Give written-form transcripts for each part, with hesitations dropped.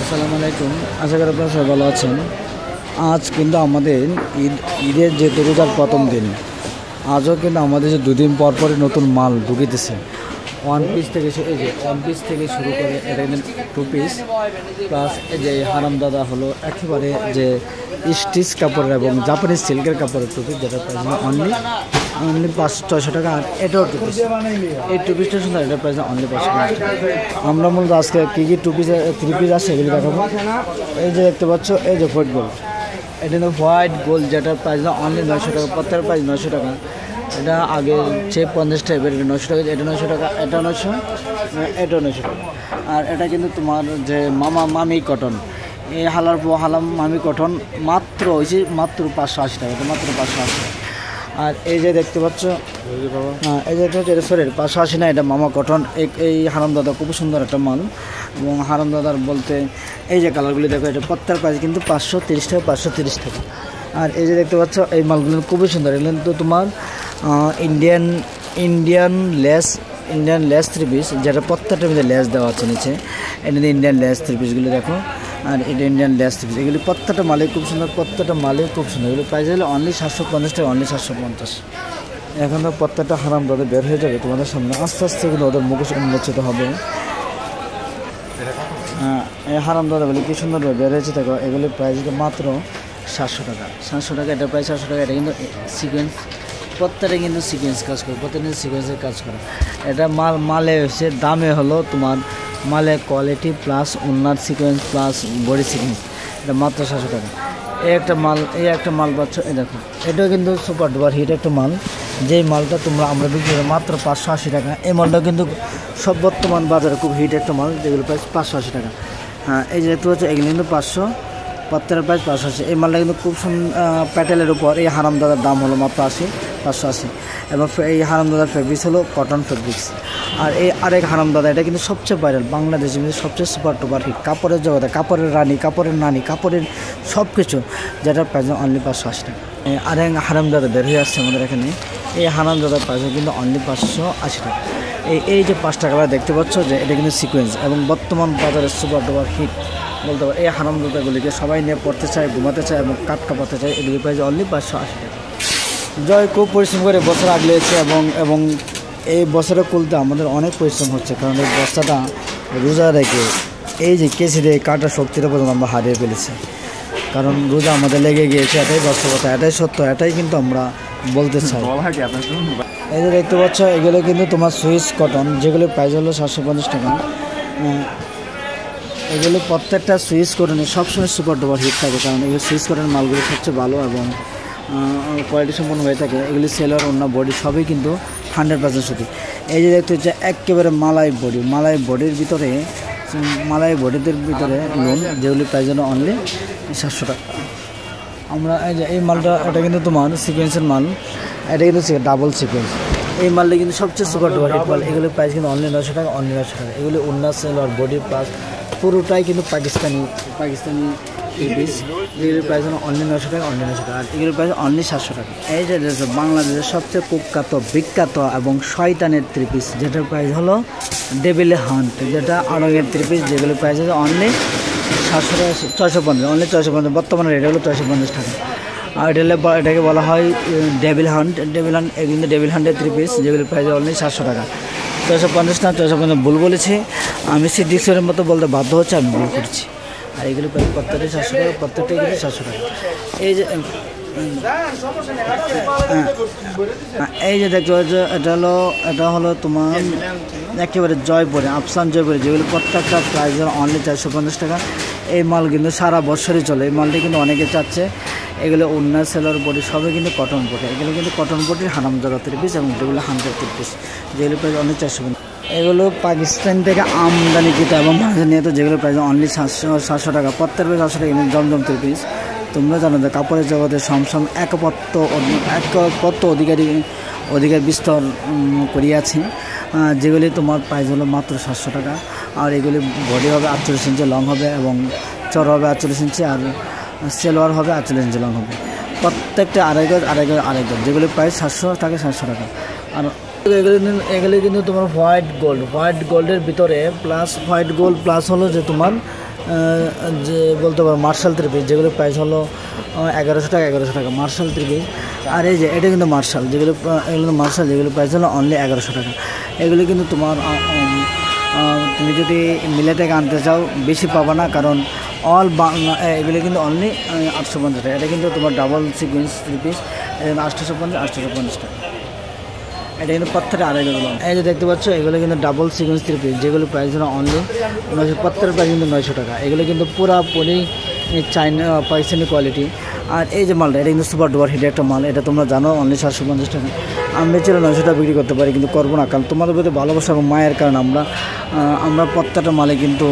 আসসালামু আলাইকুম। আশা করি আপনারা সবাই ভালো আছেন। আজ কিন্তু আমাদের ঈদের যে রোজার প্রথম দিন, আজও কিন্তু আমাদের যে দুদিন পর পরে নতুন মাল ঢুকিতেছে। ওয়ান পিস থেকে শুরু করে এটা কিন্তু 2 পিস প্লাস এই যে হারামদাদা হলো একেবারে যে স্টিচ কাপড়ের এবং জাপানিজ সিল্কের কাপড়ের 2 পিস, যেটা প্রাইস অনলি 500-600 টাকা। আর এটাও 2 পিস, এই 2 পিসটা সুন্দর, এটার প্রাইস অনলি 550 টাকা। আমরা মূলত আজকে কী 2 পিস 3 পিস আছে এগুলি দেখাবো। এই যে দেখতে পাচ্ছ, এই যে হোয়াইট গোল্ড, এটা কিন্তু হোয়াইট গোল্ড, যেটার প্রাইস অনলি 900 টাকা। প্রত্যেকের প্রাইস 900 টাকা। এটা আগে 50 টাইপের, এটা 900 টাকা, এটা 900 টাকা, এটা 900, এটাও 900 টাকা। আর এটা কিন্তু তোমার যে মামি কটন, এই হালাম মামি কটন মাত্র হয়েছে মাত্র 580 টাকা, মাত্র 580 টাকা। আর এই যে দেখতে পাচ্ছ, এই যে দেখতে পাচ্ছ, এটা সরি 580 না, এটা মামা কটন। এই হারামদাদা খুব সুন্দর একটা মাল। এবং হারামদাদার বলতে এই যে কালারগুলি দেখো, এটা প্রত্যেক প্রাইস কিন্তু 530 টাকা, 530 টাকা। আর এই যে দেখতে পাচ্ছ, এই মালগুলো খুবই সুন্দর। এগুলো কিন্তু তোমার ইন্ডিয়ান লেস 3 পিস, যেটা প্রত্যেকটার মধ্যে লেস দেওয়া আছে নিচে। এটা ইন্ডিয়ান লেস 3 পিসগুলো দেখো। আর এটা ইন্ডিয়ান লেস 3 পিস, এগুলি প্রত্যেকটা মালে খুব সুন্দর, এগুলো প্রাইস হলো অনলি 750 টাকা, অনলি 750। এখন তো প্রত্যেকটা হারামদাদা বের হয়ে যাবে তোমাদের সামনে, আস্তে আস্তে কিন্তু ওদের মুখোশ উন্মোচিত হবে। এই হারামদাদাগুলি কি সুন্দরভাবে বের হয়েছে দেখো। এগুলির প্রাইস মাত্র 700 টাকা, 700 টাকা। এটার প্রাইস 700 টাকা। এটা কিন্তু সিকোয়েন্স, প্রত্যেকটা কিন্তু সিকোয়েন্স কাজ করে, প্রত্যেকটা সিকোয়েন্সের কাজ করে। এটা মালে হচ্ছে দামে হলো তোমার মালে কোয়ালিটি প্লাস ওনার সিকোয়েন্স প্লাস বডি সিকোয়েন্স, এটা মাত্র 700 টাকা। এই একটা মাল পাচ্ছ, এই দেখো, এটাও কিন্তু সুপার ডুপার হিট একটা মাল। যেই মালটা আমরা বিক্রি করি মাত্র 580 টাকা। এই মালটা কিন্তু সব বর্তমান বাজারে খুব হিট একটা মাল, যেগুলো প্রাইস 580 টাকা। হ্যাঁ, এই যে দেখতে পাচ্ছ, এগুলো কিন্তু 500, প্রত্যেকের প্রাইস 580। এই মালটা কিন্তু খুব প্যাটেলের উপর। এই হারামদাদার দাম হলো মাত্র 580। এবং এই হারামদাদার ফেব্রিক্স হলো কটন ফেব্রিক্স। আর এই আরেক হারামদাদা, এটা কিন্তু সবচেয়ে ভাইরাল, বাংলাদেশের মধ্যে সবচেয়ে সুপার টুপার হিট, কাপড়ের জগতে কাপড়ের রানী, কাপড়ের নানি, কাপড়ের সব কিছু, যেটার প্রাইস অনলি 580 টাকা। আরেক হারামদাদা বের হয়ে আসছে আমাদের এখানে। এই হারামদাদার প্রাইস কিন্তু অনলি 580 টাকা। এই যে 5 টাকা দেখতে পাচ্ছ, যে এটা কিন্তু সিকোয়েন্স এবং বর্তমান বাজারের সুপার ডুপার হিট বলতে পারে। এই হারামদাদাগুলিকে সবাই নিয়ে পড়তে চায়, ঘুমাতে চায় এবং কাপাতে চায়। এগুলির প্রাইস অনলি 580 টাকা। জয় খুব পরিশ্রম করে বছর আগলিয়েছে এবং এই বছরে খুলতে আমাদের অনেক পরিশ্রম হচ্ছে, কারণ এই বস্তাটা রোজা রেখে এই যে কেসি দিয়ে কাটার শক্তিটা পর্যন্ত আমরা হারিয়ে ফেলেছি, কারণ রোজা আমাদের লেগে গিয়েছে। এটাই বাস্তবতা, এটাই সত্য, এটাই কিন্তু আমরা বলতে চাই। এই যে দেখতে পাচ্ছ, এগুলো কিন্তু তোমার সুইস কটন, যেগুলোর প্রাইস হলো 750 টাকা। এগুলো প্রত্যেকটা সুইস কটনে সবসময় সুপার ডুপার হিট থাকে, কারণ এগুলো সুইস কটনের মালগুলো সবচেয়ে ভালো এবং কোয়ালিটি সম্পন্ন হয়ে থাকে। এগুলি সেলোয়ার, অন্য বডি সবই কিন্তু 100% সঠিক। এই যে দেখতে হচ্ছে একেবারে মালাই বডির ভিতরে বডিদের ভিতরে লোন, যেগুলি প্রাইস হলো অনলি 700 টাকা। আমরা এই মালটা, এটা কিন্তু তোমার সিকোয়েন্সের মাল, এটা কিন্তু ডাবল সিকোয়েন্স। এই মালটা কিন্তু সবচেয়ে সুপার ডুপার হিট মাল। এগুলোর প্রাইস কিন্তু অনলি 900 টাকা, অনলি 900 টাকা। এগুলি অন্য সেলোয়ার বডি প্লাস পুরোটাই কিন্তু পাকিস্তানি পিস, যেগুলোর প্রাইস হলো অনলি 900 টাকা, অনলি 900 টাকা। আর এগুলোর প্রাইস অনলি 700 টাকা। এই যে বাংলাদেশের সবচেয়ে বিখ্যাত এবং শয়তানের 3 পিস, যেটার প্রাইস হলো ডেভিল হান্ট, যেটা আড়ঙের 3 পিস, যেগুলোর প্রাইস হচ্ছে অনলি 700 টাকা, 650, অনলি 650। বর্তমানে রেট হলো 650 টাকা। আর এটাকে বলা হয় ডেভিল হান্ট। এই কিন্তু ডেভিল হান্টের 3 পিস, যেগুলোর প্রাইস অনলি 700 টাকা। 650 না, 650 ভুল বলেছি আমি, সিদ্দিকের মতো বলতে বাধ্য হচ্ছে, আমি ভুল করছি। আর এগুলো প্রায় প্রত্যেকটাই 700 টাকা, প্রত্যেকটাই কিন্তু 700 টাকা। এই যে দেখতে পাচ্ছ, এটা হলো তোমার একেবারে জয়পুরে, আফসান জয়পুরে, যেগুলো প্রত্যেকটা প্রাইস অনলি 450 টাকা। এই মাল কিন্তু সারা বছরই চলে, এই মালটি কিন্তু অনেকে চাচ্ছে। এগুলো অন্য সেলার বডি সবই কিন্তু কটন বডি, এগুলো কিন্তু কটন বডির হারামজাদা 3 পিস এবং যেগুলো 100 পিস, যেগুলো প্রাইস অনলি 450। এগুলো পাকিস্তান থেকে আমদানিকৃত এবং ভারতীয়, যেগুলো প্রাইস অনলি 700 টাকা। প্রত্যেক প্রাইস 700 টাকা। জমজম 3 পিস। তোমরা জানো যে কাপড়ের জগতে সমসম একপত্র অধিকার বিস্তর করিয়াছে, যেগুলি তোমার প্রাইস হলো মাত্র 700 টাকা। আর এগুলি বডি হবে 48 ইঞ্চি লং হবে এবং চড় হবে 48 ইঞ্চি, আর সেলোয়ার হবে 48 ইঞ্চি লং হবে। প্রত্যেকটা আড়াই গজ, যেগুলি প্রাইস 700 টাকা, 700 টাকা। আর এগুলি কিন্তু তোমার হোয়াইট গোল্ডের ভিতরে প্লাস হোয়াইট গোল্ড প্লাস হলো যে তোমার যে বলতে পারো মার্শাল 3 পিস, যেগুলো প্রাইস হলো 1100 টাকা, 1100 টাকা মার্শাল 3 পিস। আর এই যে এটা কিন্তু মার্শাল, যেগুলো এগুলো মার্শাল, যেগুলো প্রাইস হলো অনলি 1100 টাকা। এগুলো কিন্তু তোমার তুমি যদি মিলে থেকে আনতে চাও বেশি পাবা না, কারণ এগুলো কিন্তু অনলি 850 টাকা। এটা কিন্তু তোমার ডাবল সিকোয়েন্স 3 পিস, 850 টাকা। এটা কিন্তু প্রত্যেকটা আড়াই গেল। এই যে দেখতে পাচ্ছ এগুলো কিন্তু ডাবল সিকোয়েন্স 3 পিস, যেগুলো প্রাইস হলো অনলি 900, প্রত্যেকটা প্রাইস কিন্তু 900 টাকা। এগুলো কিন্তু পুরোপুরি চাইনা পাকিস্তানি কোয়ালিটি। আর এই যে মালটা, এটা কিন্তু সুপার ডুপার হিট একটা মাল, এটা তোমরা জানো অনলি 750 টাকা। আমি চাইলে 900 টাকা বিক্রি করতে পারি, কিন্তু করবো না, কারণ তোমাদের প্রতি ভালোবাসা এবং মায়ের কারণে আমরা প্রত্যেকটা মালে কিন্তু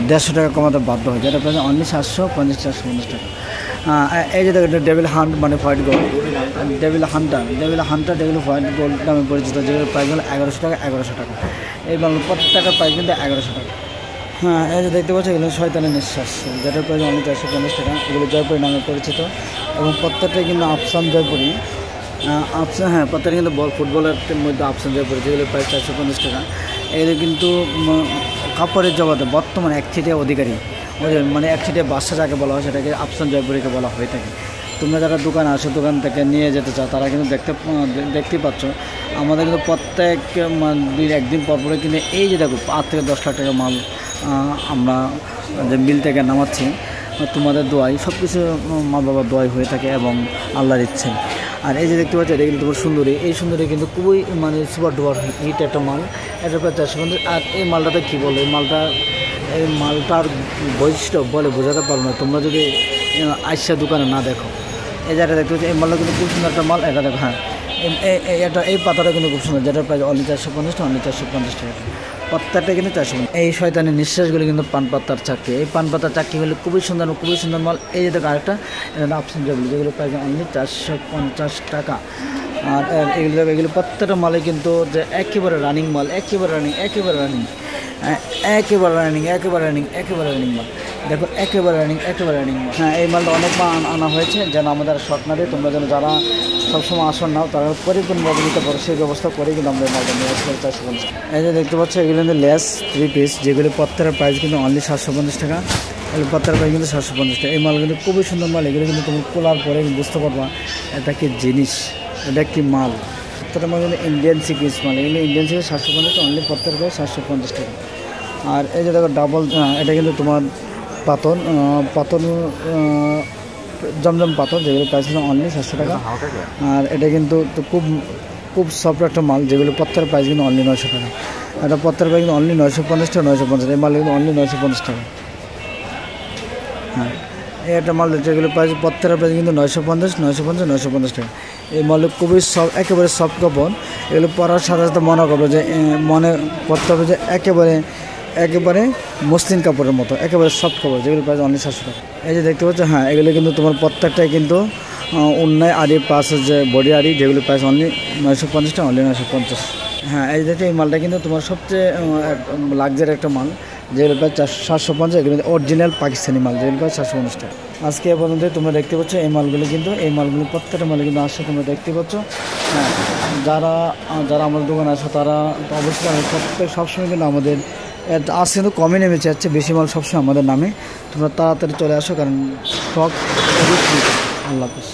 150 টাকা কমাতে বাধ্য হয়, যেটা প্রাইস অনলি 750 টাকা। এই যে দেখো ডেভিল হান্ট মানে white gold, devil Hunter devil white gold নামে পরিচিত, যেগুলো প্রাইস হলো 1100 টাকা। এই বাংলা প্রত্যেকটা প্রাইস কিন্তু 1100 টাকা। হ্যাঁ, এই যে দেখতে পাচ্ছ এগুলো শয়তানের নিঃশ্বাস, যেটার প্রাইস অনলি 450 টাকা। এগুলো জয়পুরি নামে পরিচিত এবং প্রত্যেকটাই কিন্তু আফসান জয়পুরি। হ্যাঁ, প্রত্যেকটা কিন্তু ফুটবলের মধ্যে আফসান জয়পুরি, যেগুলো প্রাইস 450 টাকা। এগুলো কিন্তু কাপড়ের জগতে বর্তমানে একচিটিয়া অধিকারী, মানে একচিটিয়া বাদশা যাকে বলা হয়, সেটাকে আফসান জয়পুরিকে বলা হয়ে থাকে। তোমরা যারা দোকান আসো, দোকান থেকে নিয়ে যেতে চাও, তারা কিন্তু দেখতেই পাচ্ছ আমাদের কিন্তু প্রত্যেক একদিন পরপরে কিন্তু এই যে দেখো 8 থেকে 10 লাখ টাকা মাল আমরা যে মিল থেকে নামাচ্ছি, তোমাদের দোয়াই সব কিছু, মা বাবার দোয়াই হয়ে থাকে এবং আল্লাহর ইচ্ছে। আর এই যে দেখতে পাচ্ছ এটা কিন্তু তোমার সুন্দরী, এই সুন্দরী কিন্তু খুবই মানে সুপার ডুপার হিট একটা মাল, এটা প্রায় 450। আর এই মালটাতে কী বলে, এই মালটার বৈশিষ্ট্য বলে বোঝাতে পারবো না তোমরা যদি আইসা দোকানে না দেখো। এই যে এটা দেখতে পাচ্ছি এই মালটা কিন্তু খুব সুন্দর একটা মাল, এটা দেখো। হ্যাঁ, এই পাতাটা কিন্তু খুব সুন্দর, যেটা প্রায় অনলি 450 টাকা। প্রত্যেকটা কিন্তু 450। এই শয়তানের নিঃশ্বাসগুলি কিন্তু পানপাতার চাকরি, এই পানপাতার চাকরিগুলি খুবই সুন্দর মাল। এই যে দেখো আরেকটা, এটা অপশন যেগুলো প্রায় অনলি 450 টাকা। আর এগুলো প্রত্যেকটা মালে কিন্তু যে একেবারে রানিং মাল, একেবারে রানিং মাল। দেখো একেবারে রানিং মাল। হ্যাঁ, এই মালটা অনেক আনা হয়েছে, যেন আমাদের শর্ট না দিয়ে তোমরা যেন যারা সবসময় আসন নাও, তারা পরিপূর্ণভাবে নিতে পারো, সেই ব্যবস্থা করে কিন্তু আমরা মালটা নিয়ে আসতে 450। এই যে দেখতে পাচ্ছ এগুলো কিন্তু লেস 3 পিস, যেগুলি প্রত্যেকটা প্রাইস কিন্তু অনলি 750 টাকা। এগুলো প্রত্যেকটা প্রাইস কিন্তু 750 টাকা। এই মাল কিন্তু খুবই সুন্দর মাল, এগুলো কিন্তু তুমি খোলার পরে বুঝতে পারবা এটা কি জিনিস, এটা কি মাল। প্রত্যেকটা মাল কিন্তু ইন্ডিয়ান সিকুয়েন্স মাল, এগুলো ইন্ডিয়ান সিকুয়েন্স 750 টাকা, অনলি প্রত্যেকটা প্রাইস 750 টাকা। আর এই যে দেখো ডাবল, এটা কিন্তু তোমার পাথর জমজম পাথর, যেগুলো প্রাইস হলো অনলি 700 টাকা। আর এটা কিন্তু খুব সফট একটা মাল, যেগুলো প্রত্যেকটা প্রাইস কিন্তু অনলি 900 টাকা। এটা প্রত্যেকটা প্রাইস কিন্তু অনলি 950 টাকা। এই মাল কিন্তু অনলি 950 টাকা। হ্যাঁ, এই একটা মাল যেগুলো প্রাইস প্রত্যেকটা প্রাইস কিন্তু 950 টাকা। এই মাল খুবই একেবারে সফট কাপড়, এগুলো পরার সাথে সাথে মনে করবে যে মনে করতে হবে যে একেবারে মসলিন কাপড়ের মতো, একেবারে সফট কাপড়, যেগুলো প্রাইস অনলি 700 টাকা। এই যে দেখতে পাচ্ছ, হ্যাঁ, এগুলো কিন্তু তোমার প্রত্যেকটাই কিন্তু অন্যায় আড়ি প্লাস যে বডি আড়ি, যেগুলো প্রাইস অনলি 950 টাকা, অনলি 950। হ্যাঁ, এই দেখতে এই মালটা কিন্তু তোমার সবচেয়ে লাক্সারি একটা মাল, যেগুলো প্রায় 750। এগুলো অরিজিনাল পাকিস্তানি মাল, যেগুলো প্রায় 750 টাকা। আজকে এ পর্যন্ত তোমরা দেখতে পাচ্ছ এই মালগুলো প্রত্যেকটা মাল কিন্তু আসছে, তোমরা দেখতে পাচ্ছ। হ্যাঁ, যারা আমাদের দোকানে আসো, তারা অবশ্যই সবসময় কিন্তু আমাদের আসছে কিন্তু কমে নেমেছে যাচ্ছে, বেশি মাল সবসময় আমাদের নামে। তোমরা তাড়াতাড়ি চলে আসো, কারণ স্টক। আল্লাহ হাফেজ।